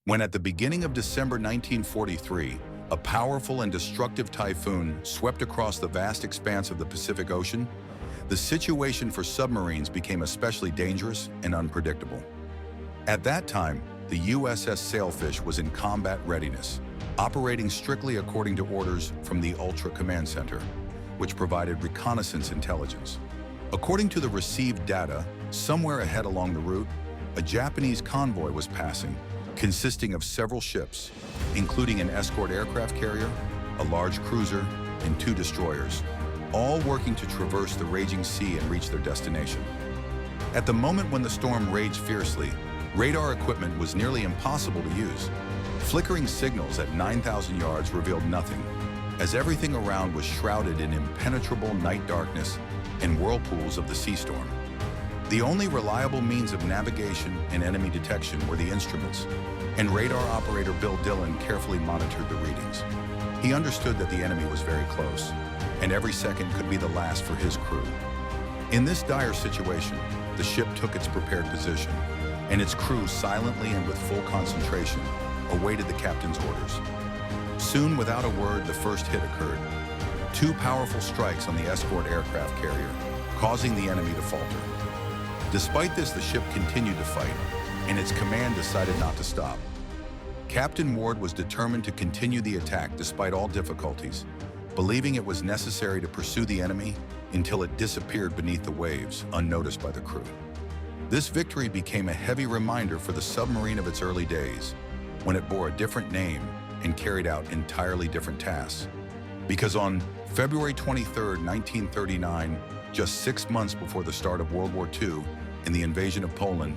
When at the beginning of December 1943, a powerful and destructive typhoon swept across the vast expanse of the Pacific Ocean, the situation for submarines became especially dangerous and unpredictable. At that time, the USS Sailfish was in combat readiness, operating strictly according to orders from the Ultra Command Center, which provided reconnaissance intelligence. According to the received data, somewhere ahead along the route, a Japanese convoy was passing, consisting of several ships, including an escort aircraft carrier, a large cruiser, and 2 destroyers, all working to traverse the raging sea and reach their destination. At the moment when the storm raged fiercely, radar equipment was nearly impossible to use. Flickering signals at 9,000 yards revealed nothing, as everything around was shrouded in impenetrable night darkness and whirlpools of the sea storm. The only reliable means of navigation and enemy detection were the instruments, and radar operator Bill Dillon carefully monitored the readings. He understood that the enemy was very close, and every second could be the last for his crew. In this dire situation, the ship took its prepared position, and its crew silently and with full concentration awaited the captain's orders. Soon, without a word, the first hit occurred. 2 powerful strikes on the escort aircraft carrier, causing the enemy to falter. Despite this, the ship continued to fight, and its command decided not to stop. Captain Ward was determined to continue the attack despite all difficulties, believing it was necessary to pursue the enemy until it disappeared beneath the waves, unnoticed by the crew. This victory became a heavy reminder for the submarine of its early days, when it bore a different name and carried out entirely different tasks. Because on February 23, 1939, just 6 months before the start of World War II and the invasion of Poland,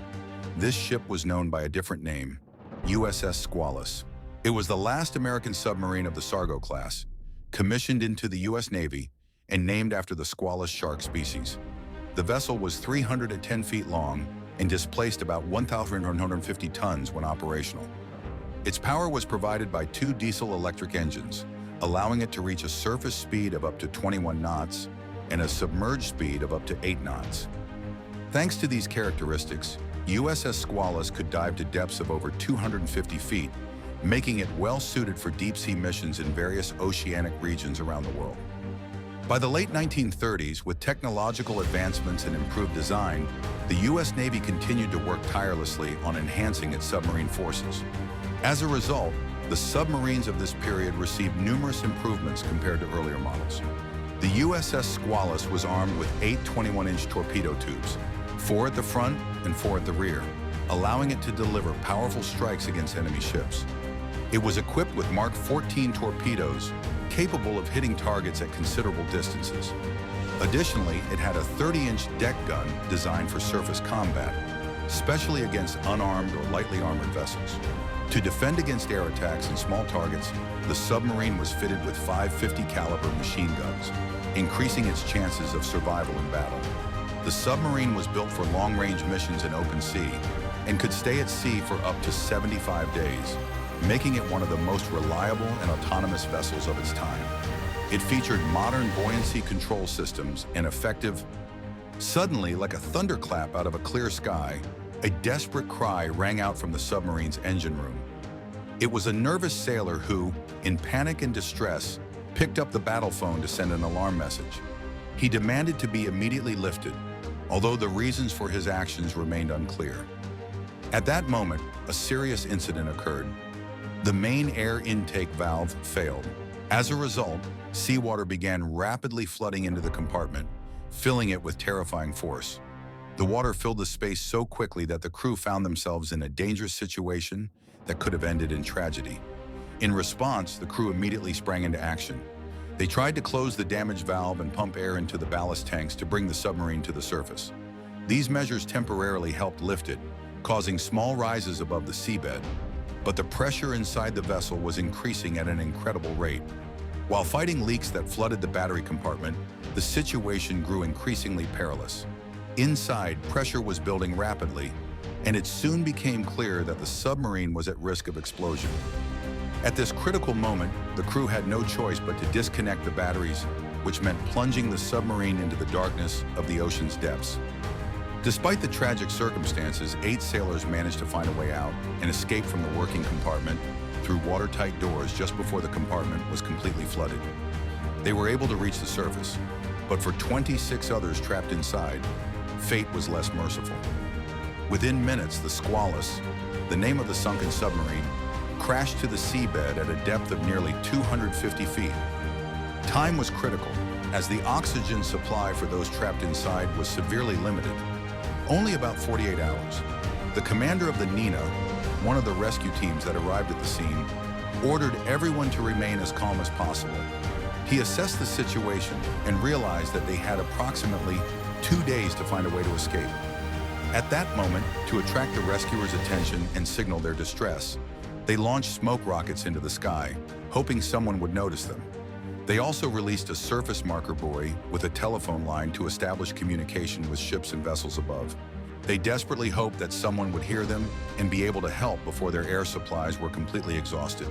this ship was known by a different name, USS Squalus. It was the last American submarine of the Sargo class, commissioned into the U.S. Navy and named after the Squalus shark species. The vessel was 310 feet long and displaced about 1,150 tons when operational. Its power was provided by 2 diesel-electric engines, allowing it to reach a surface speed of up to 21 knots and a submerged speed of up to 8 knots. Thanks to these characteristics, USS Squalus could dive to depths of over 250 feet, making it well-suited for deep-sea missions in various oceanic regions around the world. By the late 1930s, with technological advancements and improved design, the U.S. Navy continued to work tirelessly on enhancing its submarine forces. As a result, the submarines of this period received numerous improvements compared to earlier models. The USS Squalus was armed with 8 21-inch torpedo tubes, 4 at the front and 4 at the rear, allowing it to deliver powerful strikes against enemy ships. It was equipped with Mark 14 torpedoes, capable of hitting targets at considerable distances. Additionally, it had a 30-inch deck gun designed for surface combat, especially against unarmed or lightly armored vessels. To defend against air attacks and small targets, the submarine was fitted with 550 caliber machine guns, increasing its chances of survival in battle. The submarine was built for long-range missions in open sea and could stay at sea for up to 75 days, making it one of the most reliable and autonomous vessels of its time. It featured modern buoyancy control systems and effective. Suddenly, like a thunderclap out of a clear sky, a desperate cry rang out from the submarine's engine room. It was a nervous sailor who, in panic and distress, picked up the battle phone to send an alarm message. He demanded to be immediately lifted, although the reasons for his actions remained unclear. At that moment, a serious incident occurred. The main air intake valve failed. As a result, seawater began rapidly flooding into the compartment, filling it with terrifying force. The water filled the space so quickly that the crew found themselves in a dangerous situation that could have ended in tragedy. In response, the crew immediately sprang into action. They tried to close the damaged valve and pump air into the ballast tanks to bring the submarine to the surface. These measures temporarily helped lift it, causing small rises above the seabed, but the pressure inside the vessel was increasing at an incredible rate. While fighting leaks that flooded the battery compartment, the situation grew increasingly perilous. Inside, pressure was building rapidly, and it soon became clear that the submarine was at risk of explosion. At this critical moment, the crew had no choice but to disconnect the batteries, which meant plunging the submarine into the darkness of the ocean's depths. Despite the tragic circumstances, 8 sailors managed to find a way out and escape from the working compartment through watertight doors just before the compartment was completely flooded. They were able to reach the surface, but for 26 others trapped inside, fate was less merciful. Within minutes, the Squalus, the name of the sunken submarine, crashed to the seabed at a depth of nearly 250 feet. Time was critical, as the oxygen supply for those trapped inside was severely limited. Only about 48 hours. The commander of the Nina, one of the rescue teams that arrived at the scene, ordered everyone to remain as calm as possible. He assessed the situation and realized that they had approximately 2 days to find a way to escape. At that moment, to attract the rescuers' attention and signal their distress, they launched smoke rockets into the sky, hoping someone would notice them. They also released a surface marker buoy with a telephone line to establish communication with ships and vessels above. They desperately hoped that someone would hear them and be able to help before their air supplies were completely exhausted.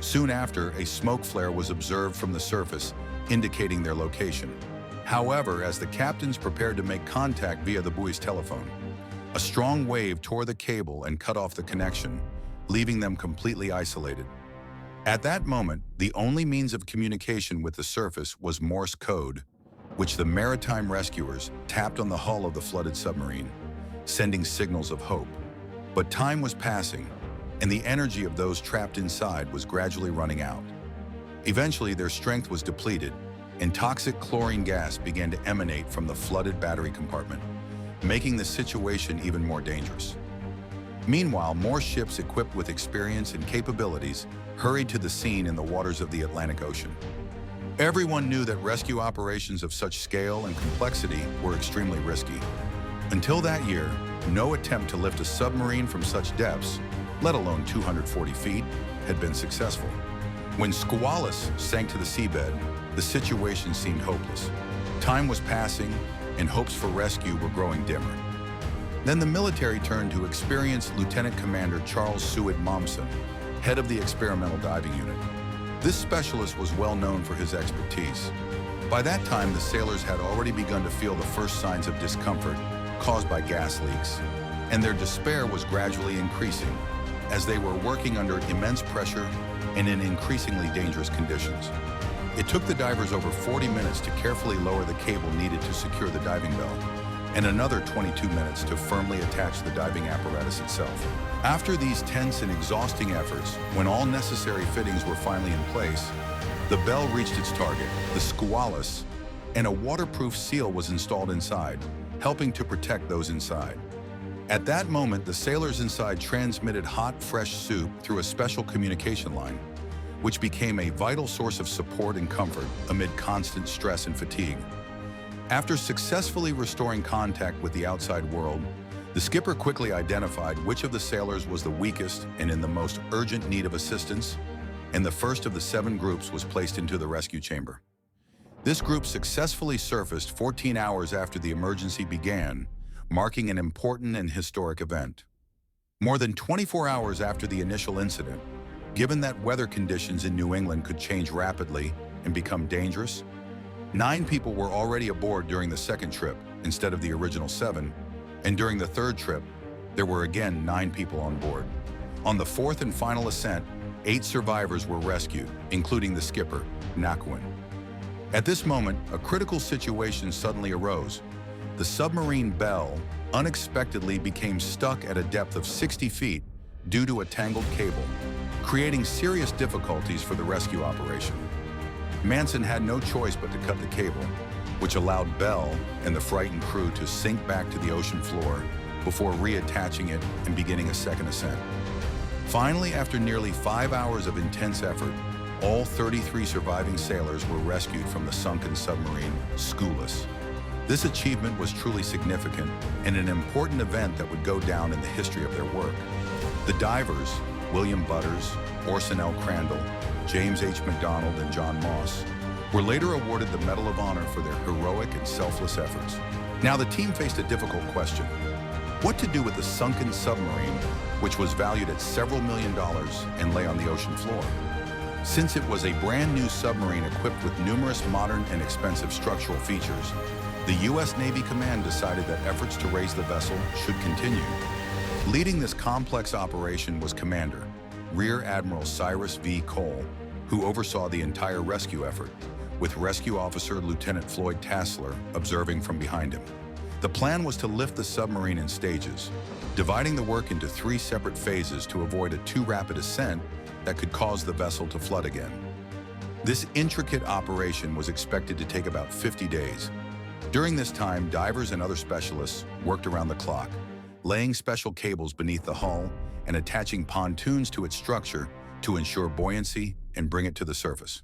Soon after, a smoke flare was observed from the surface, indicating their location. However, as the captains prepared to make contact via the buoy's telephone, a strong wave tore the cable and cut off the connection, leaving them completely isolated. At that moment, the only means of communication with the surface was Morse code, which the maritime rescuers tapped on the hull of the flooded submarine, sending signals of hope. But time was passing, and the energy of those trapped inside was gradually running out. Eventually, their strength was depleted, and toxic chlorine gas began to emanate from the flooded battery compartment, making the situation even more dangerous. Meanwhile, more ships equipped with experience and capabilities hurried to the scene in the waters of the Atlantic Ocean. Everyone knew that rescue operations of such scale and complexity were extremely risky. Until that year, no attempt to lift a submarine from such depths, let alone 240 feet, had been successful. When Squalus sank to the seabed, the situation seemed hopeless. Time was passing, and hopes for rescue were growing dimmer. Then the military turned to experienced Lieutenant Commander Charles Seward Momsen, head of the Experimental Diving Unit. This specialist was well known for his expertise. By that time, the sailors had already begun to feel the first signs of discomfort caused by gas leaks, and their despair was gradually increasing as they were working under immense pressure and in increasingly dangerous conditions. It took the divers over 40 minutes to carefully lower the cable needed to secure the diving bell, and another 22 minutes to firmly attach the diving apparatus itself. After these tense and exhausting efforts, when all necessary fittings were finally in place, the bell reached its target, the Squalus, and a waterproof seal was installed inside, helping to protect those inside. At that moment, the sailors inside transmitted hot, fresh soup through a special communication line, which became a vital source of support and comfort amid constant stress and fatigue. After successfully restoring contact with the outside world, the skipper quickly identified which of the sailors was the weakest and in the most urgent need of assistance, and the first of the 7 groups was placed into the rescue chamber. This group successfully surfaced 14 hours after the emergency began, marking an important and historic event. More than 24 hours after the initial incident, given that weather conditions in New England could change rapidly and become dangerous, 9 people were already aboard during the second trip instead of the original 7, and during the third trip, there were again 9 people on board. On the fourth and final ascent, 8 survivors were rescued, including the skipper, Nakwin. At this moment, a critical situation suddenly arose. The submarine Belle unexpectedly became stuck at a depth of 60 feet due to a tangled cable, creating serious difficulties for the rescue operation. Manson had no choice but to cut the cable, which allowed Belle and the frightened crew to sink back to the ocean floor before reattaching it and beginning a second ascent. Finally, after nearly 5 hours of intense effort, all 33 surviving sailors were rescued from the sunken submarine Squalus. This achievement was truly significant and an important event that would go down in the history of their work. The divers, William Butters, Orson L. Crandall, James H. McDonald, and John Moss, were later awarded the Medal of Honor for their heroic and selfless efforts. Now the team faced a difficult question: what to do with the sunken submarine, which was valued at several $million and lay on the ocean floor? Since it was a brand new submarine equipped with numerous modern and expensive structural features, the U.S. Navy Command decided that efforts to raise the vessel should continue. Leading this complex operation was Commander, Rear Admiral Cyrus V. Cole, who oversaw the entire rescue effort, with Rescue Officer Lieutenant Floyd Tassler observing from behind him. The plan was to lift the submarine in stages, dividing the work into 3 separate phases to avoid a too rapid ascent that could cause the vessel to flood again. This intricate operation was expected to take about 50 days. During this time, divers and other specialists worked around the clock, laying special cables beneath the hull and attaching pontoons to its structure to ensure buoyancy and bring it to the surface.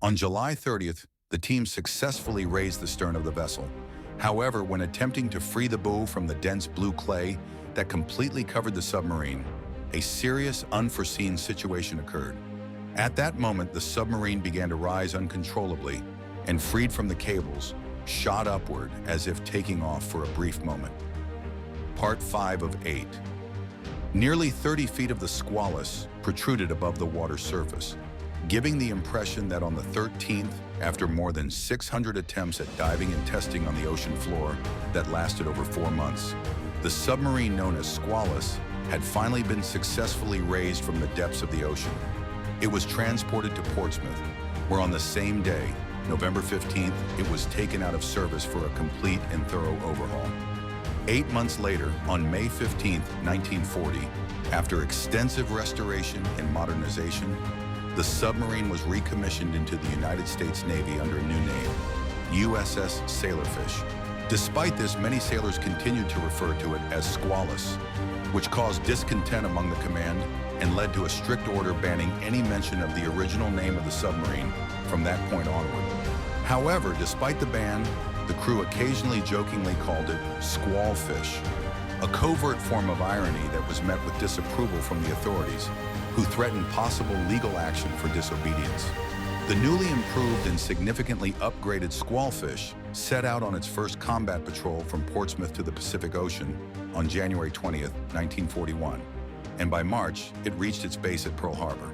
On July 30th, the team successfully raised the stern of the vessel. However, when attempting to free the bow from the dense blue clay that completely covered the submarine, a serious, unforeseen situation occurred. At that moment, the submarine began to rise uncontrollably and, freed from the cables, shot upward as if taking off for a brief moment. Part 5 of 8. Nearly 30 feet of the Squalus protruded above the water surface, giving the impression that on the 13th, after more than 600 attempts at diving and testing on the ocean floor that lasted over 4 months, the submarine known as Squalus had finally been successfully raised from the depths of the ocean. It was transported to Portsmouth, where on the same day, November 15th, it was taken out of service for a complete and thorough overhaul. 8 months later, on May 15, 1940, after extensive restoration and modernization, the submarine was recommissioned into the United States Navy under a new name, USS Sailfish. Despite this, many sailors continued to refer to it as Squalus, which caused discontent among the command and led to a strict order banning any mention of the original name of the submarine from that point onward. However, despite the ban, the crew occasionally jokingly called it Squalfish, a covert form of irony that was met with disapproval from the authorities, who threatened possible legal action for disobedience. The newly improved and significantly upgraded Squalfish set out on its first combat patrol from Portsmouth to the Pacific Ocean on January 20th, 1941, and by March, it reached its base at Pearl Harbor.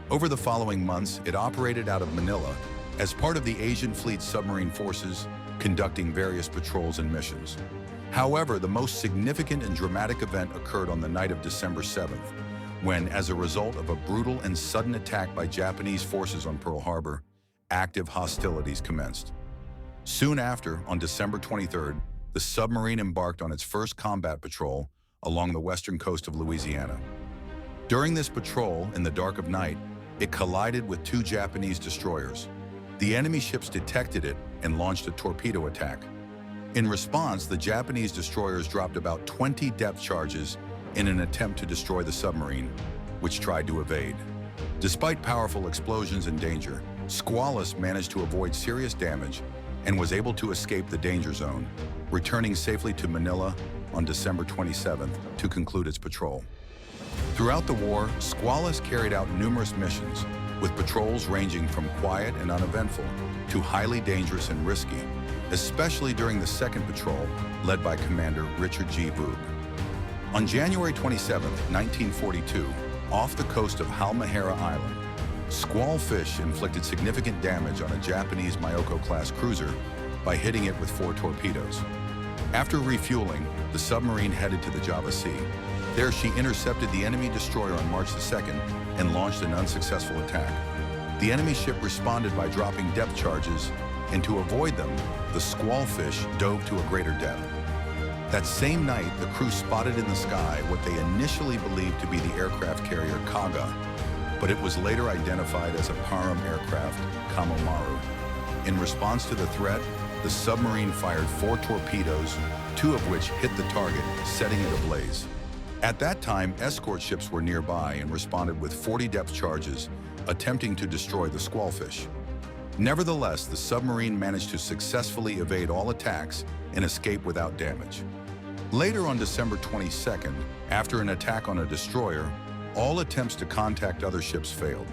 Over the following months, it operated out of Manila as part of the Asian Fleet submarine forces, conducting various patrols and missions. However, the most significant and dramatic event occurred on the night of December 7th, when, as a result of a brutal and sudden attack by Japanese forces on Pearl Harbor, active hostilities commenced. Soon after, on December 23rd, the submarine embarked on its first combat patrol along the western coast of Louisiana. During this patrol, in the dark of night, it collided with 2 Japanese destroyers. The enemy ships detected it and launched a torpedo attack. In response, the Japanese destroyers dropped about 20 depth charges in an attempt to destroy the submarine, which tried to evade. Despite powerful explosions and danger, Squalus managed to avoid serious damage and was able to escape the danger zone, returning safely to Manila on December 27th to conclude its patrol. Throughout the war, Squalus carried out numerous missions, with patrols ranging from quiet and uneventful to highly dangerous and risky, especially during the second patrol, led by Commander Richard G. Voog. On January 27, 1942, off the coast of Halmahera Island, Squalfish inflicted significant damage on a Japanese Myoko-class cruiser by hitting it with 4 torpedoes. After refueling, the submarine headed to the Java Sea. There, she intercepted the enemy destroyer on March 2nd and launched an unsuccessful attack. The enemy ship responded by dropping depth charges, and to avoid them, the Squalfish dove to a greater depth. That same night, the crew spotted in the sky what they initially believed to be the aircraft carrier Kaga, but it was later identified as a Param aircraft, Kamomaru. In response to the threat, the submarine fired 4 torpedoes, 2 of which hit the target, setting it ablaze. At that time, escort ships were nearby and responded with 40 depth charges, attempting to destroy the Squalfish. Nevertheless, the submarine managed to successfully evade all attacks and escape without damage. Later on December 22nd, after an attack on a destroyer, all attempts to contact other ships failed.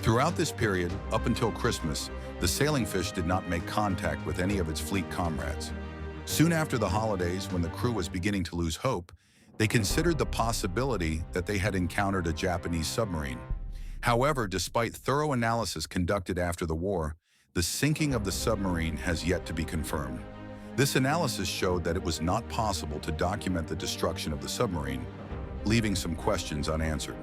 Throughout this period, up until Christmas, the Sailfish did not make contact with any of its fleet comrades. Soon after the holidays, when the crew was beginning to lose hope, they considered the possibility that they had encountered a Japanese submarine. However, despite thorough analysis conducted after the war, the sinking of the submarine has yet to be confirmed. This analysis showed that it was not possible to document the destruction of the submarine, leaving some questions unanswered.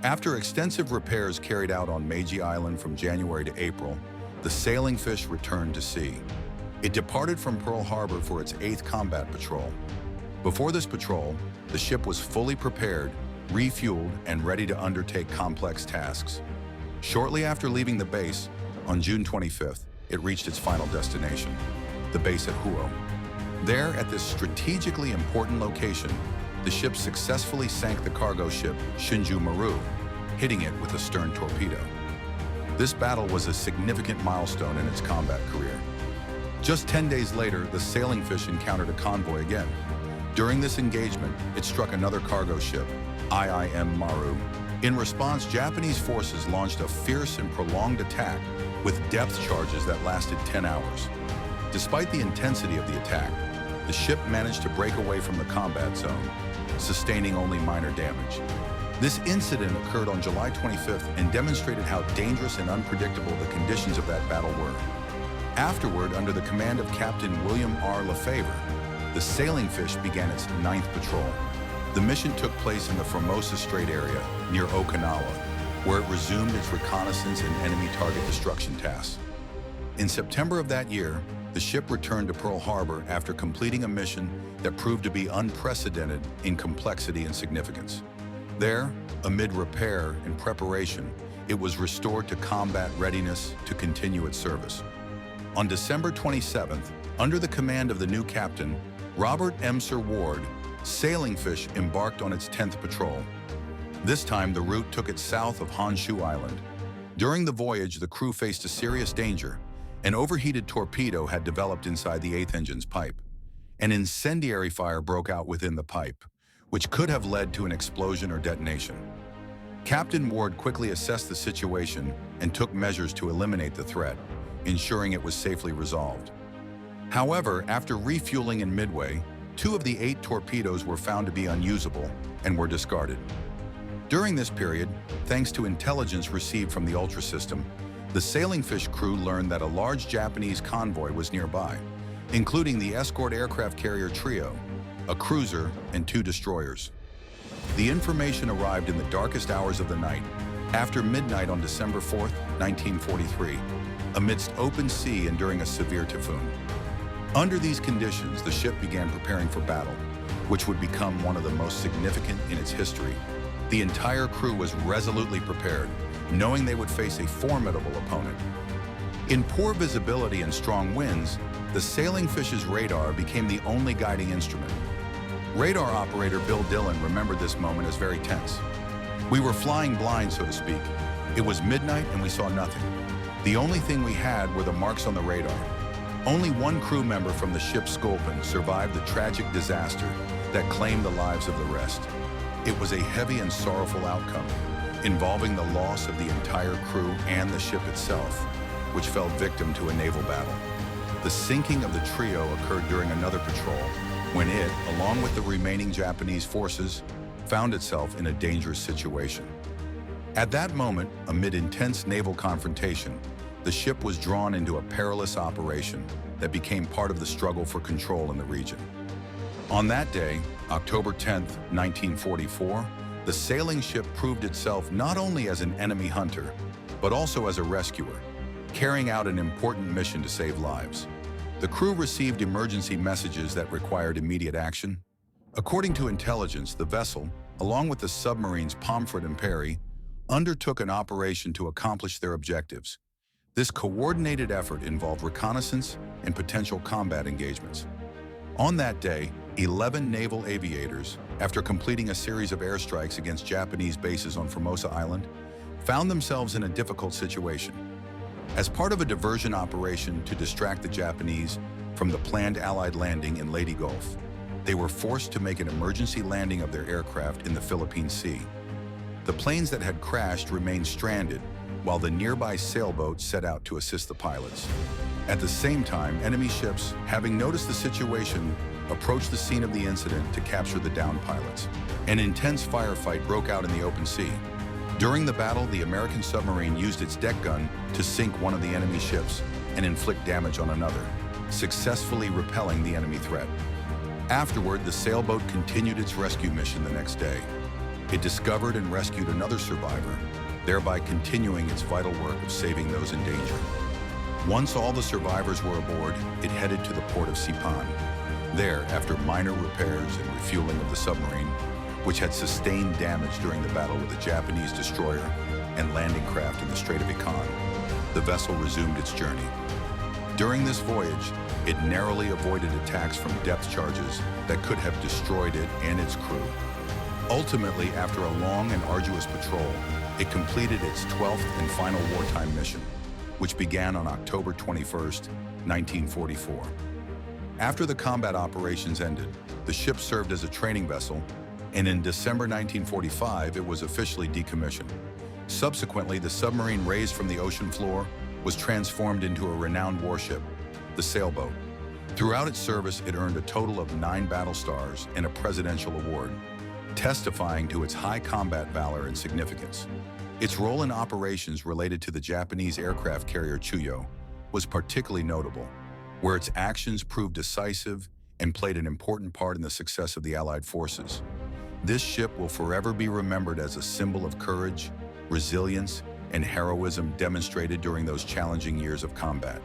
After extensive repairs carried out on Meiji Island from January to April, the Sailfish returned to sea. It departed from Pearl Harbor for its 8th combat patrol. Before this patrol, the ship was fully prepared, refueled, and ready to undertake complex tasks. Shortly after leaving the base, on June 25th, it reached its final destination, the base at Huo. There, at this strategically important location, the ship successfully sank the cargo ship Shinju Maru, hitting it with a stern torpedo. This battle was a significant milestone in its combat career. Just 10 days later, the Sailfish encountered a convoy again. During this engagement, it struck another cargo ship, IIM Maru. In response, Japanese forces launched a fierce and prolonged attack with depth charges that lasted 10 hours. Despite the intensity of the attack, the ship managed to break away from the combat zone, sustaining only minor damage. This incident occurred on July 25th and demonstrated how dangerous and unpredictable the conditions of that battle were. Afterward, under the command of Captain William R. Lefevre, the Sailfish began its 9th patrol. The mission took place in the Formosa Strait area, near Okinawa, where it resumed its reconnaissance and enemy target destruction tasks. In September of that year, the ship returned to Pearl Harbor after completing a mission that proved to be unprecedented in complexity and significance. There, amid repair and preparation, it was restored to combat readiness to continue its service. On December 27th, under the command of the new captain, Robert M. Sir Ward, Sailfish embarked on its 10th patrol. This time, the route took it south of Honshu Island. During the voyage, the crew faced a serious danger. An overheated torpedo had developed inside the 8th engine's pipe. An incendiary fire broke out within the pipe, which could have led to an explosion or detonation. Captain Ward quickly assessed the situation and took measures to eliminate the threat, ensuring it was safely resolved. However, after refueling in Midway, 2 of the 8 torpedoes were found to be unusable and were discarded. During this period, thanks to intelligence received from the Ultra System, the Sailfish crew learned that a large Japanese convoy was nearby, including the escort aircraft carrier Trio, a cruiser, and 2 destroyers. The information arrived in the darkest hours of the night, after midnight on December 4, 1943, amidst open sea and during a severe typhoon. Under these conditions, the ship began preparing for battle, which would become one of the most significant in its history. The entire crew was resolutely prepared, knowing they would face a formidable opponent. In poor visibility and strong winds, the Sailfish's radar became the only guiding instrument. Radar operator Bill Dillon remembered this moment as very tense. "We were flying blind, so to speak. It was midnight and we saw nothing. The only thing we had were the marks on the radar. Only 1 crew member from the ship Sculpin survived the tragic disaster that claimed the lives of the rest. It was a heavy and sorrowful outcome, involving the loss of the entire crew and the ship itself, which fell victim to a naval battle. The sinking of the Trio occurred during another patrol, when it, along with the remaining Japanese forces, found itself in a dangerous situation. At that moment, amid intense naval confrontation, the ship was drawn into a perilous operation that became part of the struggle for control in the region. On that day, October 10, 1944, the sailing ship proved itself not only as an enemy hunter, but also as a rescuer, carrying out an important mission to save lives. The crew received emergency messages that required immediate action. According to intelligence, the vessel, along with the submarines Pomfret and Perry, undertook an operation to accomplish their objectives. This coordinated effort involved reconnaissance and potential combat engagements. On that day, 11 naval aviators, after completing a series of airstrikes against Japanese bases on Formosa Island, found themselves in a difficult situation. As part of a diversion operation to distract the Japanese from the planned Allied landing in Leyte Gulf, they were forced to make an emergency landing of their aircraft in the Philippine Sea. The planes that had crashed remained stranded, while the nearby sailboat set out to assist the pilots. At the same time, enemy ships, having noticed the situation, approached the scene of the incident to capture the downed pilots. An intense firefight broke out in the open sea. During the battle, the American submarine used its deck gun to sink one of the enemy ships and inflict damage on another. successfully repelling the enemy threat. Afterward, the sailboat continued its rescue mission the next day. It discovered and rescued another survivor, thereby continuing its vital work of saving those in danger. Once all the survivors were aboard, it headed to the port of Saipan. There, after minor repairs and refueling of the submarine, which had sustained damage during the battle with the Japanese destroyer and landing craft in the Strait of Ikan, the vessel resumed its journey. During this voyage, it narrowly avoided attacks from depth charges that could have destroyed it and its crew. Ultimately, after a long and arduous patrol, it completed its 12th and final wartime mission, which began on October 21, 1944. After the combat operations ended, the ship served as a training vessel, and in December 1945, it was officially decommissioned. Subsequently, the submarine raised from the ocean floor was transformed into a renowned warship, the sailboat. Throughout its service, it earned a total of 9 battle stars and a Presidential Award, testifying to its high combat valor and significance. Its role in operations related to the Japanese aircraft carrier Chuyo was particularly notable, where its actions proved decisive and played an important part in the success of the Allied forces. This ship will forever be remembered as a symbol of courage, resilience, and heroism demonstrated during those challenging years of combat.